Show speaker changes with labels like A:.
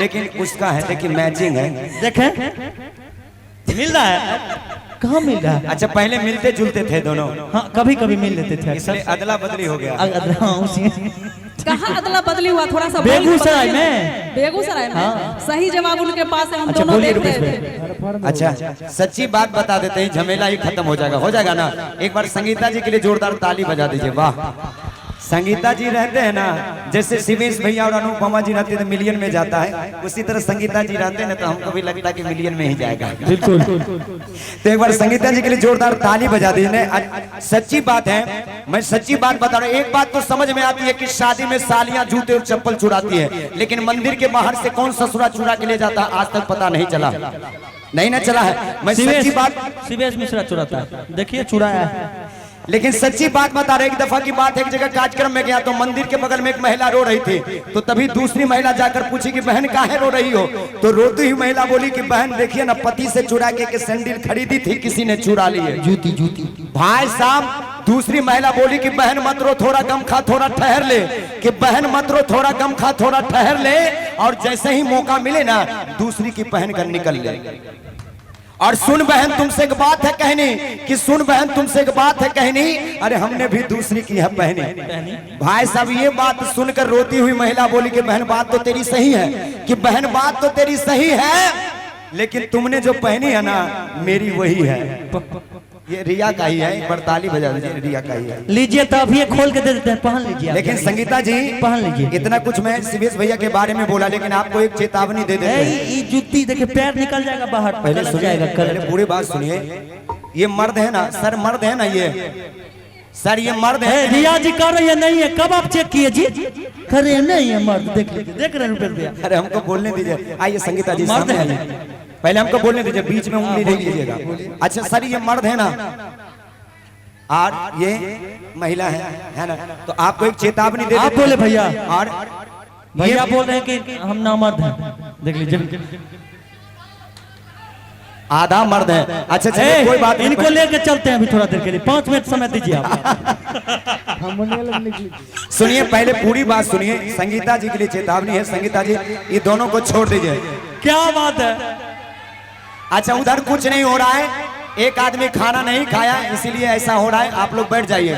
A: लेकिन उसका है, लेकिन मैचिंग है।
B: देखें मिल रहा है, कहाँ मिल रहा है?
A: अच्छा पहले मिलते जुलते थे दोनों।
B: हाँ कभी कभी मिल लेते थे,
A: इसलिए अदला बदली हो गया।
B: हाँ उसी
C: कहाँ अदला बदली हुआ? थोड़ा सा
B: बेगूसराय में।
C: बेगूसराय में
B: हाँ।
C: सही जवाब उनके पास है, हम
B: अच्छा,
C: दोनों
B: बोलिए
C: देख रहे
B: रुपेश
C: थे।
A: अच्छा सच्ची बात बता देते हैं, झमेला ही खत्म हो जाएगा ना। एक बार संगीता जी के लिए जोरदार ताली बजा दीजिए। वाह, संगीता जी रहते हैं ना, जैसे शिवेश भैया और अनुपमा जी रहते तो मिलियन में जाता है, उसी तरह संगीता जी रहते हैं ना तो हमको भी लगता है कि मिलियन में ही जाएगा।
B: बिल्कुल।
A: तो एक बार संगीता जी के लिए जोरदार ताली बजा दीजिए। सच्ची बात है, मैं सच्ची बात बता रहा हूँ। एक बात तो समझ में आती है कि शादी में सालियां जूते और चप्पल चुराती है, लेकिन मंदिर के बाहर से कौन ससुरा चुरा के ले जाता है आज तक पता नहीं चला। नहीं ना चला है। मैं सच्ची बात,
B: शिवेश मिश्रा चुराता है, देखिए चुराया है।
A: लेकिन सच्ची बात बता रहे। एक दफा की बात है, एक जगह कार्यक्रम में गया तो मंदिर के बगल में एक महिला रो रही थी, तो तभी दूसरी महिला जाकर पूछी कि बहन काहे रो रही हो? तो रोती हुई महिला बोली कि बहन देखिए ना, पति से चुरा के सैंडल खरीदी थी, किसी ने चुरा ली है।
B: जूती जूती।
A: भाई साहब दूसरी महिला बोली कि बहन मत रो, थोड़ा कम खा, थोड़ा ठहर ले। कि बहन मत रो, थोड़ा कम खा, थोड़ा ठहर ले। और जैसे ही मौका मिले ना दूसरी की पहन कर निकल ले। और सुन बहन तुमसे एक बात है कहनी, कि सुन बहन तुमसे एक बात है कहनी, अरे हमने भी दूसरी की है पहनी। भाई साहब ये बात सुनकर रोती हुई महिला बोली कि बहन बात तो तेरी सही है, कि बहन बात तो तेरी सही है, लेकिन तुमने जो पहनी है ना मेरी वही है। ये रिया का ही है। एक बार ताली बजा दीजिए, रिया का ही है।
B: लीजिए तो अभी खोल के दे देते हैं, पहन लीजिए।
A: लेकिन संगीता जी
B: पहन लीजिए।
A: इतना कुछ मैं शिवेश भैया के बारे में बोला, लेकिन आपको एक चेतावनी दे देते हैं।
B: ये जूती देखिए पैर निकल जाएगा बाहर,
A: पहले सुनिएगा, पहले पूरी बात सुनिए। ये मर्द है ना सर, मर्द है ना ये सर, ये मर्द है।
B: रिया जी कर रही है नहीं है, कब आप चेक किए जी? कर रहे नहीं है मर्द, देख लीजिए, देख रहे हैं रुपये भैया।
A: अरे हमको बोलने दीजिए। आइए संगीता जी
B: मर्द
A: सामने
B: है।
A: आइए, पहले हमको बोलने दीजिए, बीच में उंगली नहीं कीजिएगा। अच्छा सर ये मर्द है ना और ये महिला है ना, तो आपको एक चेतावनी दे।
B: आप बोले भैया,
A: और
B: भैया बोल रहे हैं कि हम नामर्द हैं, देख लीजिए
A: आधा मर्द है। अच्छा चलिए कोई बात नहीं,
B: इनको लेके चलते हैं अभी थोड़ा देर के लिए, 5 मिनट समय दीजिए आप।
A: सुनिए पहले पूरी बात सुनिए। संगीता जी के लिए चेतावनी है। संगीता जी ये दोनों को छोड़ दीजिए।
B: क्या बात है?
A: अच्छा उधर कुछ नहीं हो रहा है, एक आदमी खाना नहीं खाया इसीलिए ऐसा हो रहा है, आप लोग बैठ जाइए।